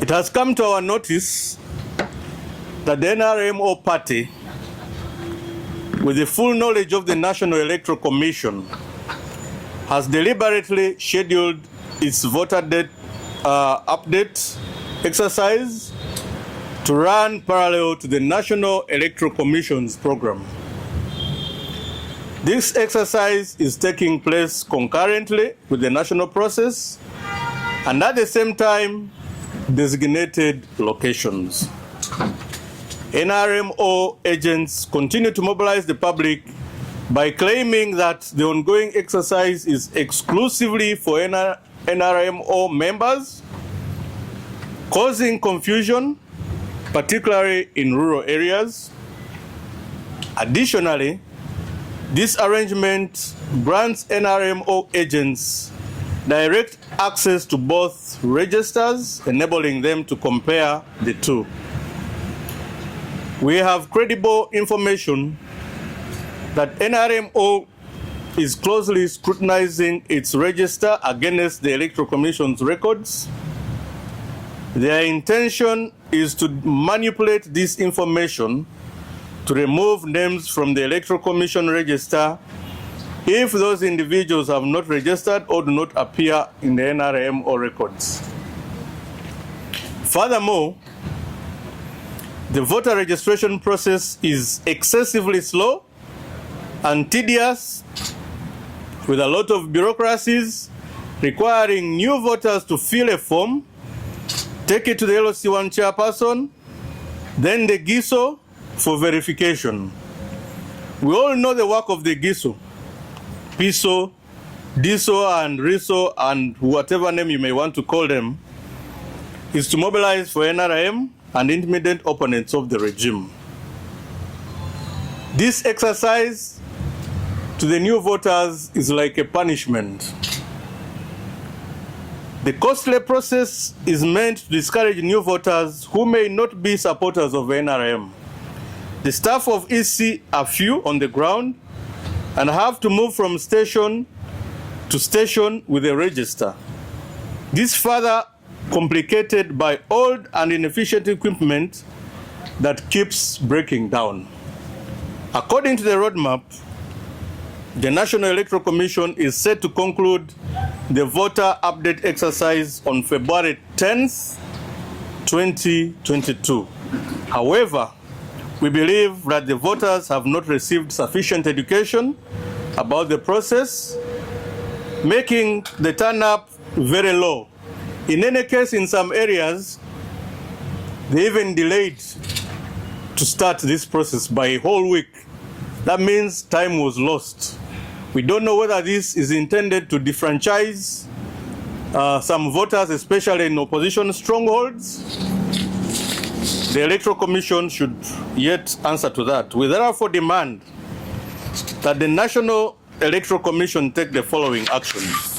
It has come to our notice that the NRMO party, with the full knowledge of the National Electoral Commission, has deliberately scheduled its voter date update exercise to run parallel to the National Electoral Commission's program. This exercise is taking place concurrently with the national process and at the same time designated locations. NRMO agents continue to mobilize the public by claiming that the ongoing exercise is exclusively for NRMO members, causing confusion, particularly in rural areas. Additionally, this arrangement grants NRMO agents direct access to both registers, enabling them to compare the two. We have credible information that NRMO is closely scrutinizing its register against the Electoral Commission's records. Their intention is to manipulate this information to remove names from the Electoral Commission register if those individuals have not registered or do not appear in the NRMO records. Furthermore, the voter registration process is excessively slow and tedious, with a lot of bureaucracies requiring new voters to fill a form, take it to the LOC1 chairperson, then the GISO for verification. We all know the work of the GISO, PISO, DISO, and RISO, and whatever name you may want to call them, is to mobilize for NRM and intimidate opponents of the regime. This exercise to the new voters is like a punishment. The costly process is meant to discourage new voters who may not be supporters of NRM. The staff of EC are few on the ground and have to move from station to station with a register. This further complicated by old and inefficient equipment that keeps breaking down. According to the roadmap, the National Electoral Commission is set to conclude the voter update exercise on February 10th, 2022. However, we believe that the voters have not received sufficient education about the process, making the turn-up very low. In any case, in some areas, they even delayed to start this process by a whole week. That means time was lost. We don't know whether this is intended to defranchise some voters, especially in opposition strongholds. The Electoral Commission should yet answer to that. We therefore demand that the National Electoral Commission take the following actions.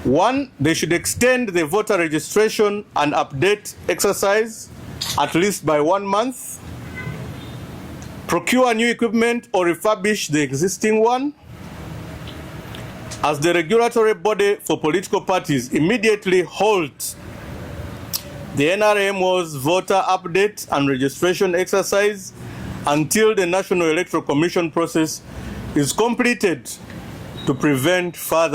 1, they should extend the voter registration and update exercise at least by 1 month. Procure new equipment or refurbish the existing one. As the regulatory body for political parties, immediately halt the NRMO's voter update and registration exercise until the National Electoral Commission process is completed to prevent further